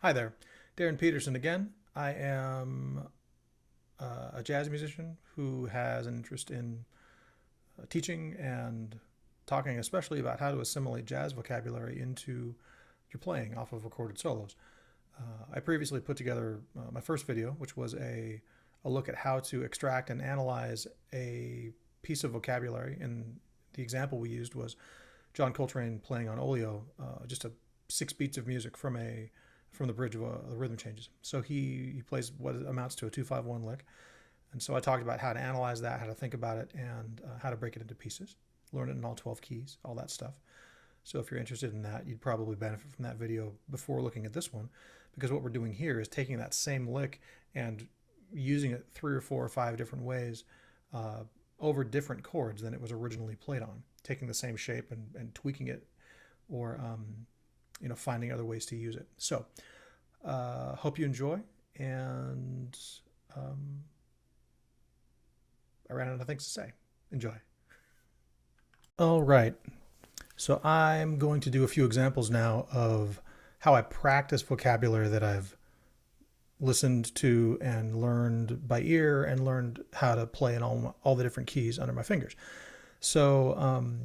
Hi there, Darren Peterson again. I am a jazz musician who has an interest in teaching and talking, especially about how to assimilate jazz vocabulary into your playing off of recorded solos. I previously put together my first video, which was a look at how to extract and analyze a piece of vocabulary. And the example we used was John Coltrane playing on Oleo, just 6 beats of music from the bridge of the rhythm changes. So he plays what amounts to a 2-5-1 lick. And so I talked about how to analyze that, how to think about it, and how to break it into pieces, learn it in all 12 keys, all that stuff. So if you're interested in that, you'd probably benefit from that video before looking at this one, because what we're doing here is taking that same lick and using it 3 or 4 or 5 different ways over different chords than it was originally played on, taking the same shape and tweaking it, or finding other ways to use it. So hope you enjoy, and I ran out of things to say. Enjoy. All right. So I'm going to do a few examples now of how I practice vocabulary that I've listened to and learned by ear and learned how to play in all the different keys under my fingers. So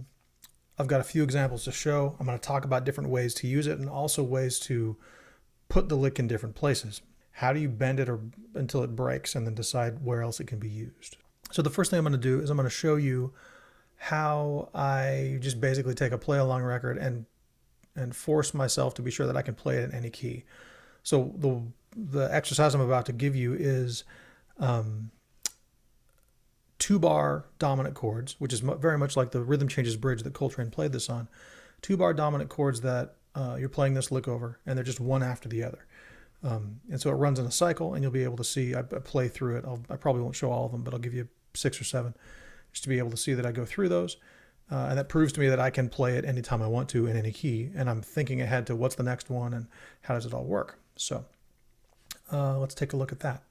I've got a few examples to show. I'm going to talk about different ways to use it and also ways to put the lick in different places. How do you bend it until it breaks and then decide where else it can be used? So the first thing I'm going to do is I'm going to show you how I just basically take a play along record and force myself to be sure that I can play it in any key. So the exercise I'm about to give you is 2-bar dominant chords, which is very much like the rhythm changes bridge that Coltrane played this on. 2-bar dominant chords that you're playing this lick over, and they're just one after the other. And so it runs in a cycle, and you'll be able to see, I play through it. I probably won't show all of them, but I'll give you 6 or 7 just to be able to see that I go through those. And that proves to me that I can play it anytime I want to in any key. And I'm thinking ahead to what's the next one and how does it all work. So let's take a look at that.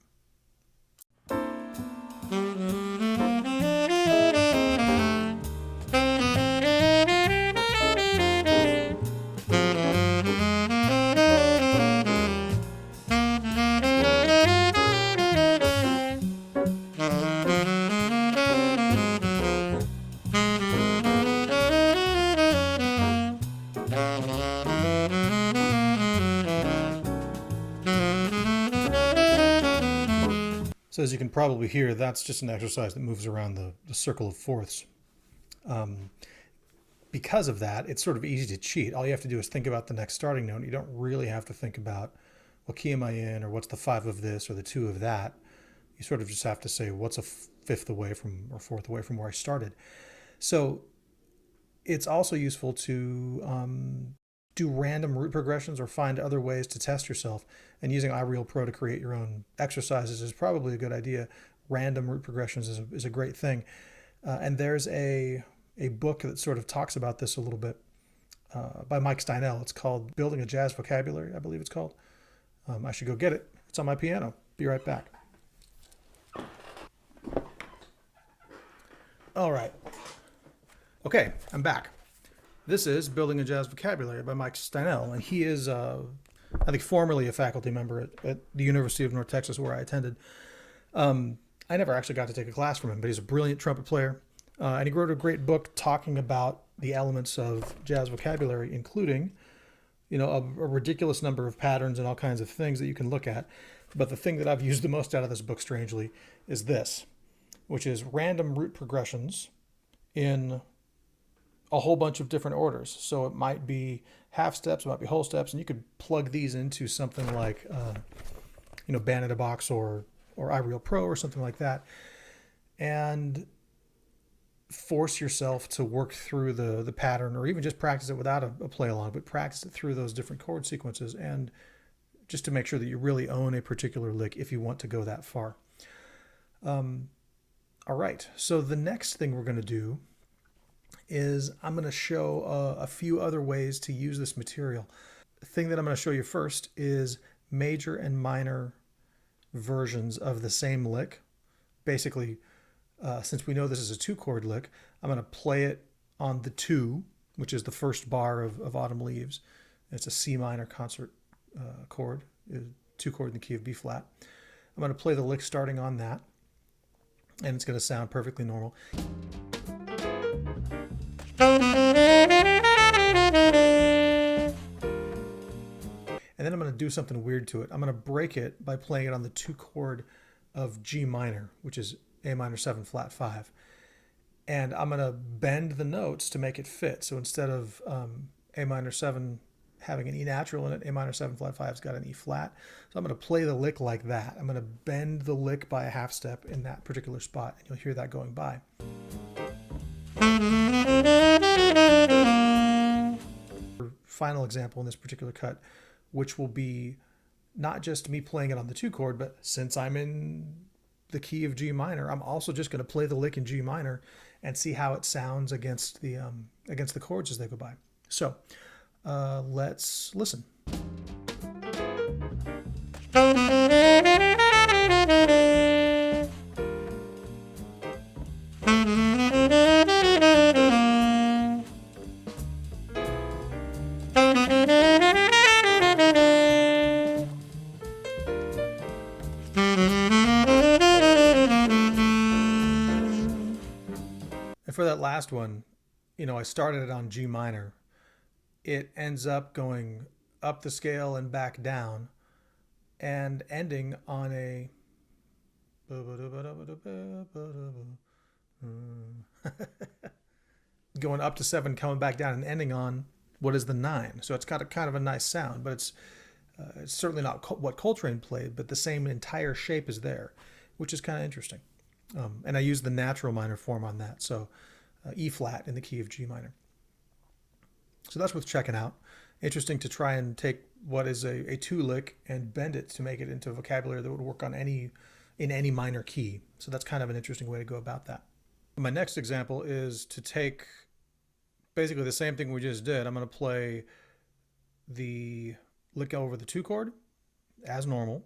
So as you can probably hear, that's just an exercise that moves around the circle of fourths. Because of that, it's sort of easy to cheat. All you have to do is think about the next starting note. You don't really have to think about what key am I in, or what's the 5 of this or the 2 of that. You sort of just have to say what's a fifth away from or fourth away from where I started. So it's also useful to do random root progressions or find other ways to test yourself. And using iReal Pro to create your own exercises is probably a good idea. Random root progressions is a great thing. And there's a book that sort of talks about this a little bit by Mike Steinell. It's called Building a Jazz Vocabulary, I believe it's called. I should go get it. It's on my piano. Be right back. All right. Okay, I'm back. This is Building a Jazz Vocabulary by Mike Steinell, and he is, I think, formerly a faculty member at the University of North Texas, where I attended. I never actually got to take a class from him, but he's a brilliant trumpet player, and he wrote a great book talking about the elements of jazz vocabulary, including, a ridiculous number of patterns and all kinds of things that you can look at. But the thing that I've used the most out of this book, strangely, is this, which is random root progressions in a whole bunch of different orders. So it might be half steps, it might be whole steps, and you could plug these into something like, Band in a Box or iReal Pro or something like that, and force yourself to work through the pattern, or even just practice it without a play along, but practice it through those different chord sequences, and just to make sure that you really own a particular lick if you want to go that far. All right, so the next thing we're going to do is I'm going to show a few other ways to use this material. The thing that I'm going to show you first is major and minor versions of the same lick. Basically, since we know this is a 2-chord lick, I'm going to play it on the 2, which is the first bar of Autumn Leaves. It's a C minor concert chord, 2 chord in the key of B flat. I'm going to play the lick starting on that, and it's going to sound perfectly normal. And then I'm going to do something weird to it. I'm going to break it by playing it on the 2 chord of G minor, which is A minor 7 flat 5. And I'm going to bend the notes to make it fit. So instead of A minor 7 having an E natural in it, A minor 7 flat 5's got an E flat. So I'm going to play the lick like that. I'm going to bend the lick by a half step in that particular spot, and you'll hear that going by. Final example in this particular cut, which will be not just me playing it on the 2 chord, but since I'm in the key of G minor, I'm also just going to play the lick in G minor and see how it sounds against the chords as they go by. So let's listen. And for that last one, I started it on G minor. It ends up going up the scale and back down and ending on a going up to 7, coming back down, and ending on what is the 9. So it's got a kind of a nice sound, but it's certainly not what Coltrane played, but the same entire shape is there, which is kind of interesting. And I use the natural minor form on that, so E flat in the key of G minor. So that's worth checking out. Interesting to try and take what is a 2 lick and bend it to make it into a vocabulary that would work on in any minor key. So that's kind of an interesting way to go about that. My next example is to take basically the same thing we just did. I'm going to play the lick over the 2 chord as normal,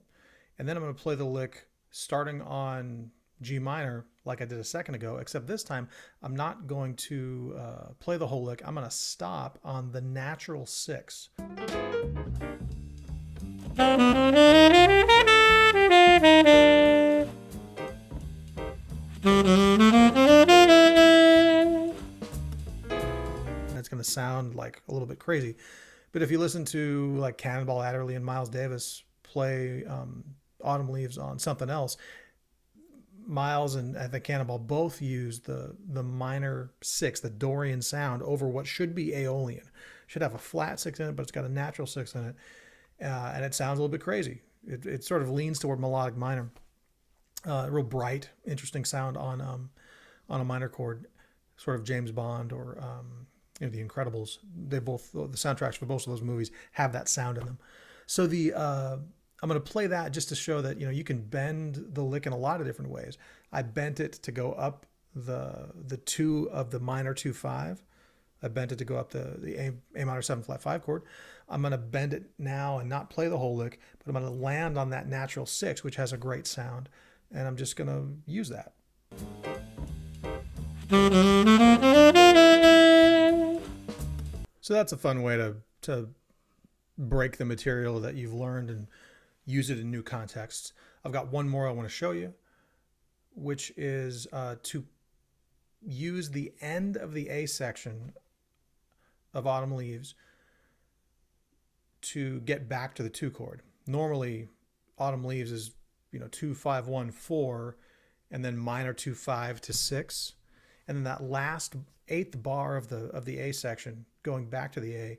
and then I'm going to play the lick starting on G minor like I did a second ago, except this time I'm not going to play the whole lick. I'm going to stop on the natural 6. It's going to sound like a little bit crazy, but if you listen to like Cannonball Adderley and Miles Davis play Autumn Leaves on something else, Miles and I think Cannonball both use the minor 6, the Dorian sound, over what should be Aeolian. Should have a flat 6 in it, but it's got a natural 6 in it, and it sounds a little bit crazy. It sort of leans toward melodic minor. Real bright, interesting sound on a minor chord, sort of James Bond or The Incredibles. The soundtracks for both of those movies have that sound in them. So I'm going to play that just to show that you can bend the lick in a lot of different ways. I bent it to go up the 2 of the minor 2/5. I bent it to go up the A minor 7 flat 5 chord. I'm going to bend it now and not play the whole lick, but I'm going to land on that natural 6, which has a great sound, and I'm just going to use that. So that's a fun way to break the material that you've learned and use it in new contexts. I've got one more I want to show you, which is to use the end of the A section of Autumn Leaves to get back to the 2 chord. Normally, Autumn Leaves is 2 5 1 4, and then minor 2 5 to 6, and then that last 8th bar of the A section going back to the A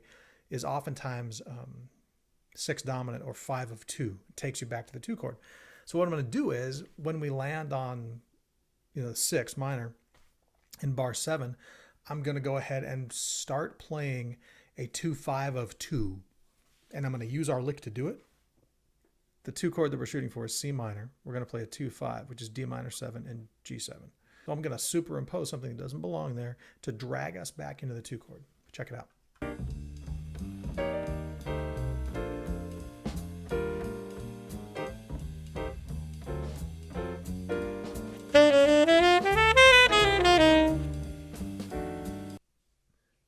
is oftentimes 6 dominant or 5 of 2. It takes you back to the 2 chord. So what I'm going to do is when we land on 6 minor in bar 7, I'm going to go ahead and start playing a 2 5 of 2, and I'm going to use our lick to do it. The 2 chord that we're shooting for is C minor. We're going to play a 2 5, which is D minor 7 and G7. So I'm going to superimpose something that doesn't belong there to drag us back into the 2 chord. Check it out.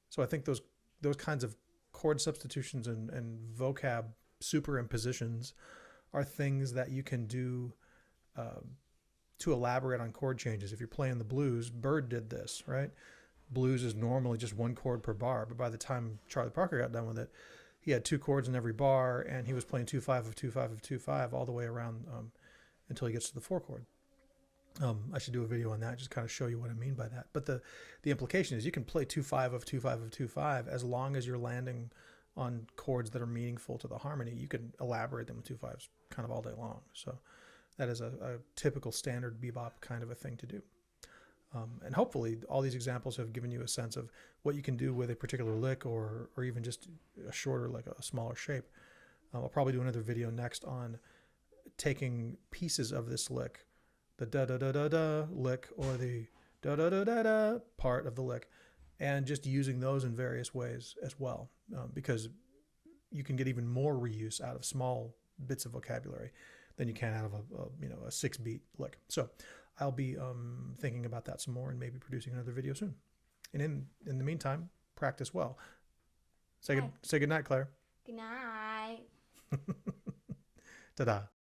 So I think those kinds of chord substitutions and vocab superimpositions are things that you can do to elaborate on chord changes. If you're playing the blues, Bird did this, right? Blues is normally just one chord per bar, but by the time Charlie Parker got done with it, he had 2 chords in every bar, and he was playing 2-5 of 2-5 of 2-5 all the way around until he gets to the 4 chord. I should do a video on that, just kind of show you what I mean by that. But the implication is you can play 2-5 of 2-5 of 2-5 as long as you're landing on chords that are meaningful to the harmony. You can elaborate them with 2-5s kind of all day long. So that is a typical standard bebop kind of a thing to do. And hopefully all these examples have given you a sense of what you can do with a particular lick, or even just a shorter, like a smaller shape. I'll probably do another video next on taking pieces of this lick, the da-da-da-da-da lick or the da-da-da-da-da part of the lick, and just using those in various ways as well, because you can get even more reuse out of small bits of vocabulary than you can out of a 6-beat lick. So I'll be thinking about that some more and maybe producing another video soon. And in the meantime, practice well. Say good night, Claire. Good night. Ta-da.